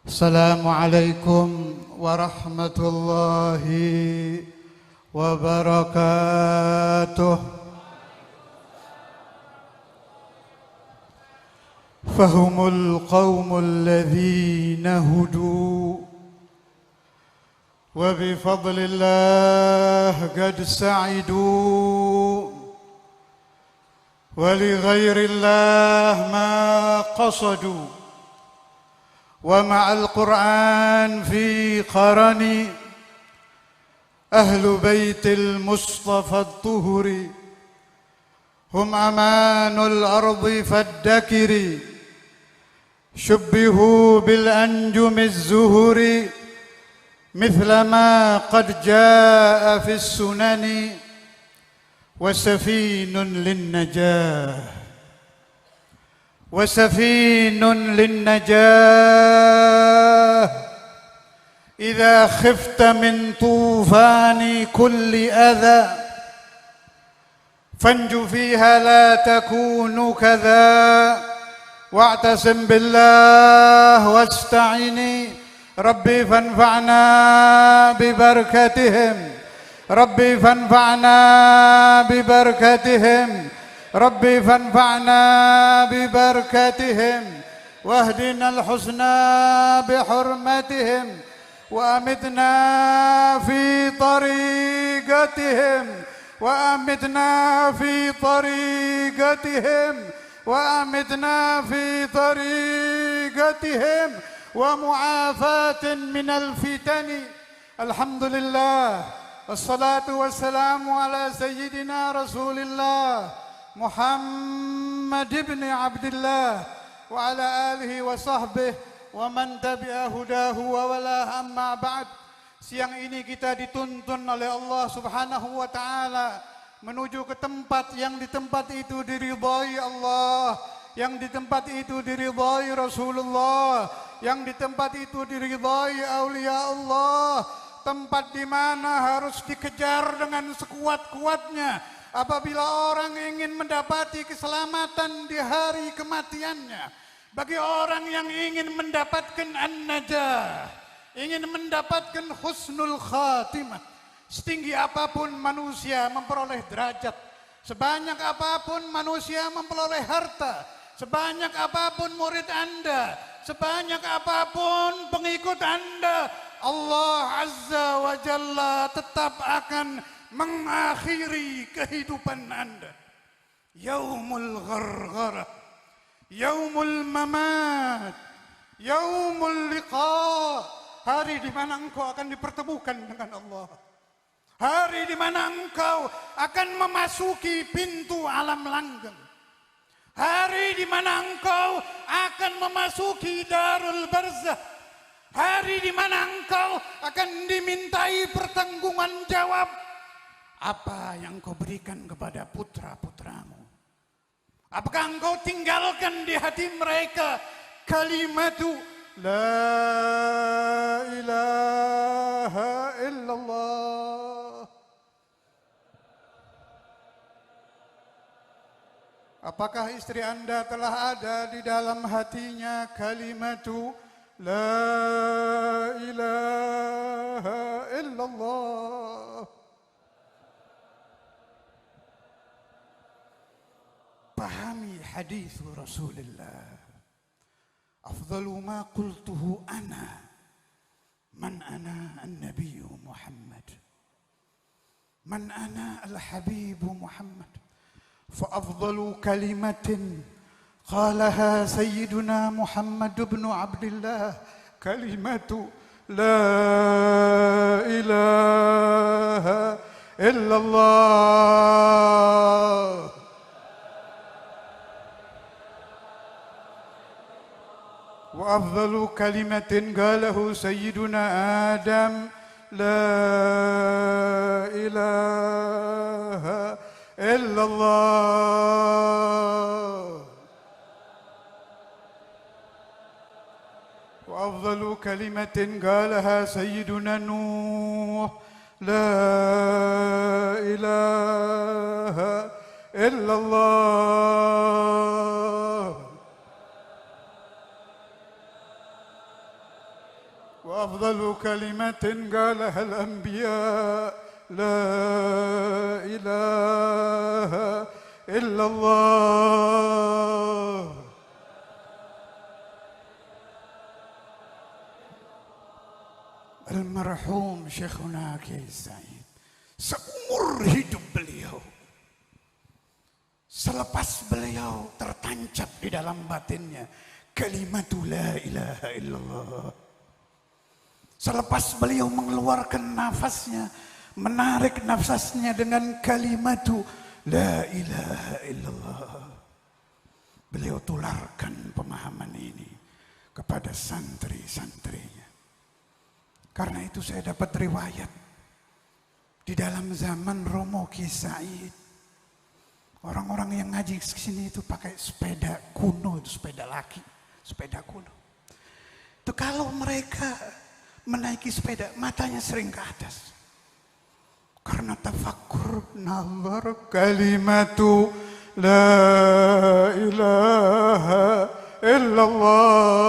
السلام عليكم ورحمة الله وبركاته. فهم القوم الذين هدوا وبفضل الله قد سعدوا ولغير الله ما قصدوا ومع القرآن في قرن أهل بيت المصطفى الطهر هم أمان الأرض فالدكر شبهوا بالأنجم الزهر مثلما قد جاء في السنن وسفين للنجاة إذا خفت من طوفان كل أذى فانج فيها لا تكون كذا واعتصم بالله واستعيني ربي فانفعنا ببركتهم ربي فانفعنا ببركتهم ربي فانفعنا ببركتهم واهدنا الحسنى بحرمتهم وأمتنا في طريقتهم وأمتنا في طريقتهم وأمتنا في طريقتهم ومعافاة من الفتن. الحمد لله والصلاة والسلام على سيدنا رسول الله محمد بن عبد الله وعلى آله وصحبه ومن tabi'a hudahu wa wala amma ba'd. Siang ini kita dituntun oleh Allah Subhanahu wa taala menuju ke tempat yang di tempat itu diridhai Allah, yang di tempat itu diridhai Rasulullah, yang di tempat itu diridhai aulia Allah, tempat di mana harus dikejar dengan sekuat-kuatnya apabila orang ingin mendapati keselamatan di hari kematiannya. Bagi orang yang ingin mendapatkan an-najah, ingin mendapatkan husnul khatimah, setinggi apapun manusia memperoleh derajat, sebanyak apapun manusia memperoleh harta, sebanyak apapun murid Anda, sebanyak apapun pengikut Anda, Allah Azza wa Jalla tetap akan mengakhiri kehidupan Anda. Yaumul gharghara, yaumul mamat, yaumul liqa, hari di mana engkau akan dipertemukan dengan Allah. Hari di mana engkau akan memasuki pintu alam langgeng. Hari di mana engkau akan memasuki darul barzah. Hari di mana engkau akan dimintai pertanggungan jawab apa yang kau berikan kepada putra-putramu. Apakah engkau tinggalkan di hati mereka kalimatu la ilaha illallah? Apakah istri Anda telah ada di dalam hatinya kalimatu la ilaha illallah? Pahami hadis Rasulullah. Afdalu ma qultuhu ana man ana an-nabiy Muhammad. Man ana al-habib Muhammad. فأفضل كلمة قالها سيدنا محمد بن عبد الله كلمة لا إله إلا الله. وأفضل كلمة قاله سيدنا آدم لا إله إلا الله. وأفضل كلمة قالها سيدنا نوح لا إله إلا الله. وأفضل كلمة قالها الأنبياء لا إله إلا الله. Almarhum Syekhuna Kiai Said, seumur hidup beliau, selepas beliau tertancap di dalam batinnya kalimat la ilaha illallah, selepas beliau mengeluarkan nafasnya, menarik nafasnya dengan kalimat la ilaha illallah, beliau tularkan pemahaman ini kepada santri-santrinya. Karena itu saya dapat riwayat di dalam zaman Romo Kiai Said, orang-orang yang ngaji ke sini itu pakai sepeda kuno, itu sepeda laki, sepeda kuno. Itu kalau mereka menaiki sepeda, matanya sering ke atas. Karena tafakkur, nazar kalimatu la ilaha illallah.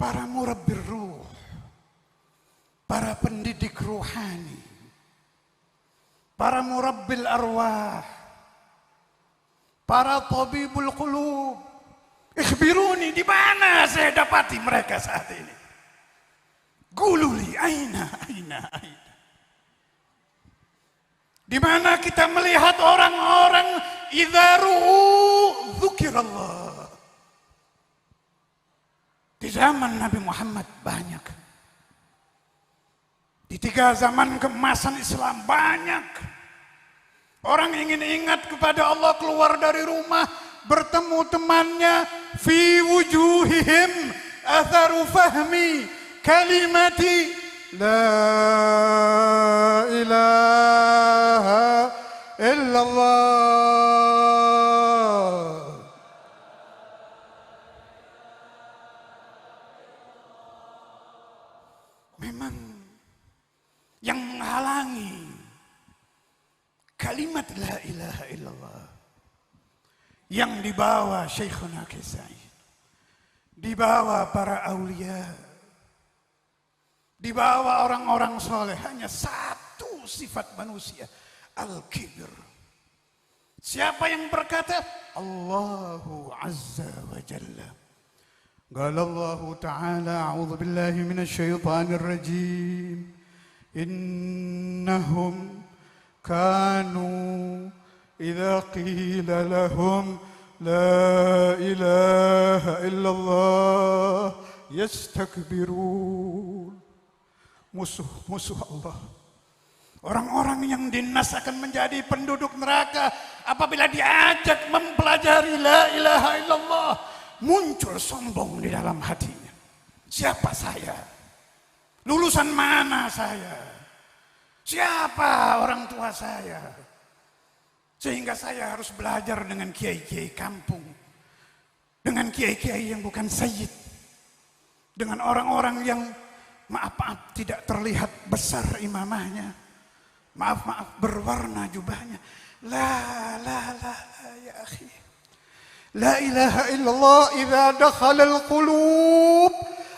Para murabbir ruh, para pendidik ruhani, para murabbil arwah, para tabibul qulub, ikhbiruni, di mana saya dapati mereka saat ini? Gululi, aina. Di mana kita melihat orang-orang idza ru'u dzukirallah. Di zaman Nabi Muhammad banyak. Di 3 zaman keemasan Islam banyak. Orang ingin ingat kepada Allah, keluar dari rumah, bertemu temannya, fi wujuhihim atharu fahmi kalimati la ilaha illallah. Memang yang menghalangi kalimat la ilaha illallah yang dibawa Syekhuna Kiai Said, dibawa para aulia, dibawa orang-orang soleh, hanya satu sifat manusia, al-kibir. Siapa yang berkata? Allahu Azza wa Jalla. قال الله تعالى أعوذ بالله من الشيطان الرجيم إنهم كانوا إذا قيل لهم لا إله إلا الله يستكبرون. Musuh Allah, orang-orang yang dinas akan menjadi penduduk neraka apabila diajak mempelajari la ilaha illallah, muncul sombong di dalam hatinya. Siapa saya? Lulusan mana saya? Siapa orang tua saya? Sehingga saya harus belajar dengan kiai-kiai kampung, dengan kiai-kiai yang bukan sayyid, dengan orang-orang yang maaf tidak terlihat besar imamahnya, maaf berwarna jubahnya. La ya akhi. La ilaha illallah idza dakhala al-qulub,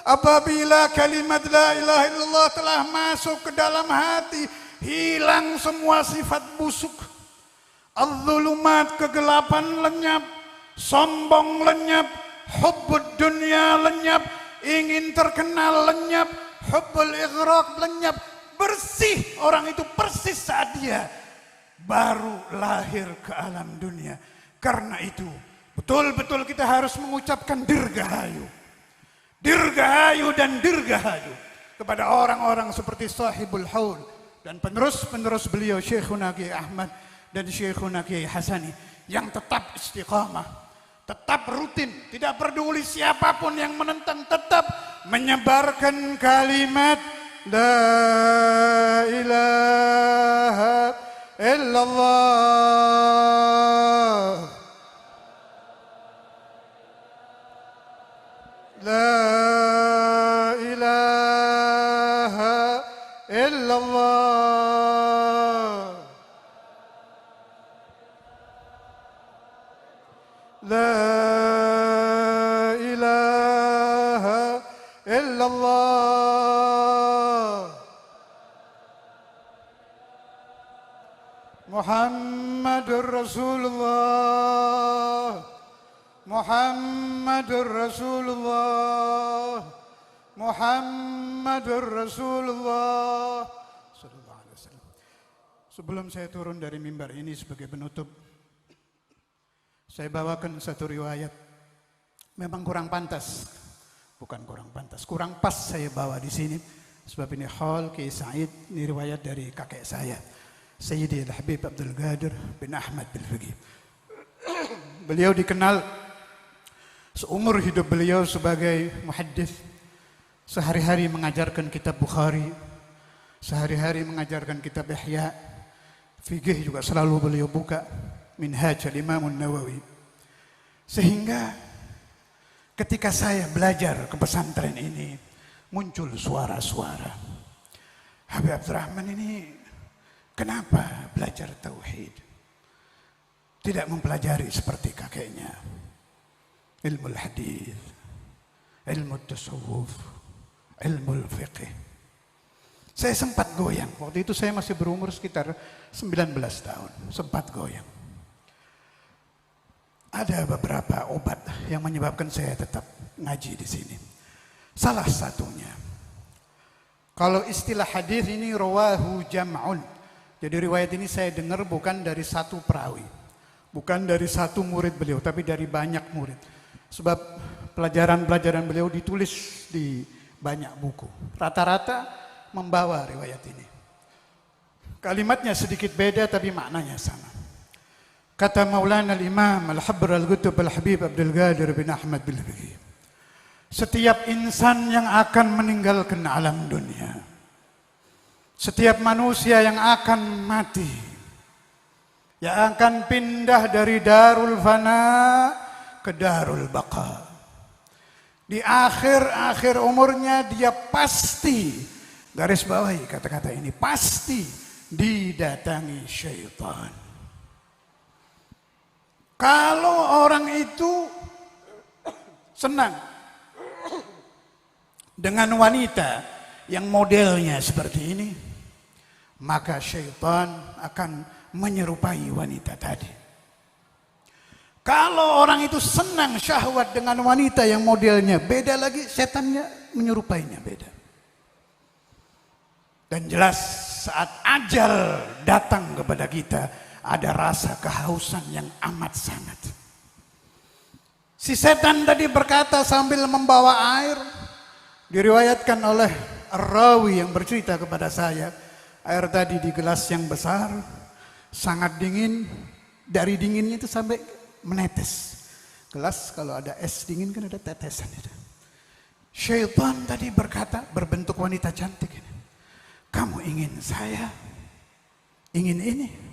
apabila kalimat la ilaha illallah telah masuk ke dalam hati, hilang semua sifat busuk. Az-zulumat, kegelapan lenyap, sombong lenyap, hubbud dunya lenyap, ingin terkenal lenyap, hubbul ighraq lenyap, bersih orang itu persis saat dia baru lahir ke alam dunia. Karena itu betul-betul kita harus mengucapkan dirgahayu. Dirgahayu dan dirgahayu kepada orang-orang seperti Sahibul Haul dan penerus-penerus beliau Syekhuna Kiai Ahmad dan Syekhuna Kiai Hasani yang tetap istiqamah, tetap rutin, tidak peduli siapapun yang menentang, tetap menyebarkan kalimat la ilaha illallah. La ilaha illallah. لا إله إلا الله محمد رسول الله محمد رسول الله محمد رسول الله sallallahu alaihi wasallam. Sebelum saya turun dari mimbar ini sebagai penutup, saya bawakan satu riwayat. Memang kurang pantas, bukan kurang pantas, kurang pas saya bawa di sini. Sebab ini Hal Kiai Said, ini riwayat dari kakek saya, Sayyidi Al-Habib Abdul Qadir bin Ahmad Bil-Fiqih. Beliau dikenal seumur hidup beliau sebagai muhaddits. Sehari-hari mengajarkan kitab Bukhari, sehari-hari mengajarkan kitab Ihya. Fikih juga selalu beliau buka, Minhaj al-Imam An-Nawawi. Sehingga ketika saya belajar ke pesantren ini, muncul suara-suara, Habib Abdurrahman ini kenapa belajar tauhid? Tidak mempelajari seperti kakeknya, ilmu hadis, ilmu tasawuf, ilmu fiqh. Saya sempat goyang. Waktu itu saya masih berumur sekitar 19 tahun. Sempat goyang. Ada beberapa obat yang menyebabkan saya tetap ngaji di sini. Salah satunya, kalau istilah hadis ini rawahu jam'un. Jadi riwayat ini saya dengar bukan dari satu perawi, bukan dari satu murid beliau, tapi dari banyak murid. Sebab pelajaran-pelajaran beliau ditulis di banyak buku. Rata-rata membawa riwayat ini. Kalimatnya sedikit beda tapi maknanya sama. Kata Maulana al-Imam Al-Habr Al-Qutb Al-Habib Abdul Qadir bin Ahmad Bil-Fiqih, setiap insan yang akan meninggalkan alam dunia, setiap manusia yang akan mati, yang akan pindah dari darul fana ke darul baqa, di akhir-akhir umurnya dia pasti, garis bawahi kata-kata ini, pasti didatangi syaitan. Kalau orang itu senang dengan wanita yang modelnya seperti ini, maka syaitan akan menyerupai wanita tadi. Kalau orang itu senang syahwat dengan wanita yang modelnya beda lagi, setannya menyerupainya beda. Dan jelas saat ajal datang kepada kita, ada rasa kehausan yang amat sangat. Si setan tadi berkata sambil membawa air, diriwayatkan oleh rawi yang bercerita kepada saya, air tadi di gelas yang besar, sangat dingin, dari dinginnya itu sampai menetes. Gelas kalau ada es dingin kan ada tetesan itu. Syaitan tadi berkata, berbentuk wanita cantik ini, kamu ingin saya, ingin ini.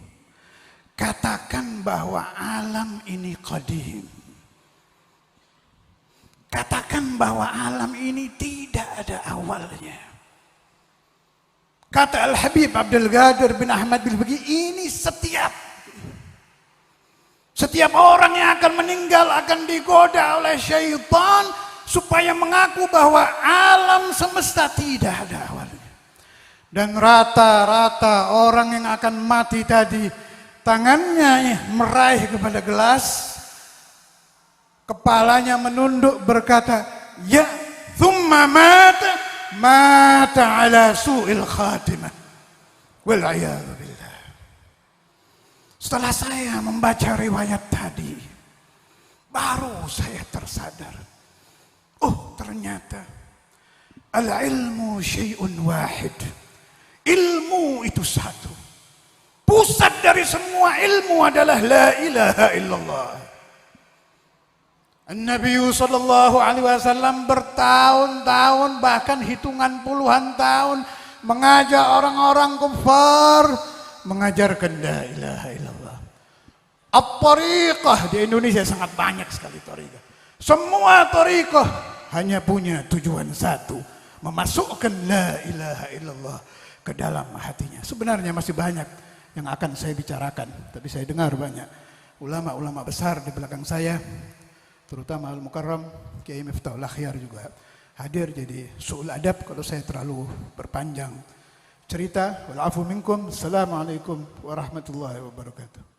Katakan bahwa alam ini qadim. Katakan bahwa alam ini tidak ada awalnya. Kata Al-Habib Abdul Qadir bin Ahmad Bil-Fiqih, ini setiap orang yang akan meninggal akan digoda oleh syaitan supaya mengaku bahwa alam semesta tidak ada awalnya. Dan rata-rata orang yang akan mati tadi, tangannya meraih kepada gelas, kepalanya menunduk berkata, ya, thumma mata ala su'il khatimah. Wal'iyadu billah. Setelah saya membaca riwayat tadi, baru saya tersadar, oh ternyata al-ilmu syai'un wahid. Ilmu itu satu. Pusat dari semua ilmu adalah la ilaha illallah. Nabi sallallahu alaihi wasallam bertahun-tahun, bahkan hitungan puluhan tahun mengajak orang-orang kufar mengajarkan la ilaha illallah. At-tariqah di Indonesia sangat banyak sekali tariqah. Semua tariqah hanya punya tujuan satu, memasukkan la ilaha illallah ke dalam hatinya. Sebenarnya masih banyak yang akan saya bicarakan, tapi saya dengar banyak ulama-ulama besar di belakang saya, terutama Al-Mukarram Kiai Miftahul Akhyar juga hadir, jadi su'ul adab kalau saya terlalu berpanjang cerita. Wal afu minkum. Assalamualaikum warahmatullahi wabarakatuh.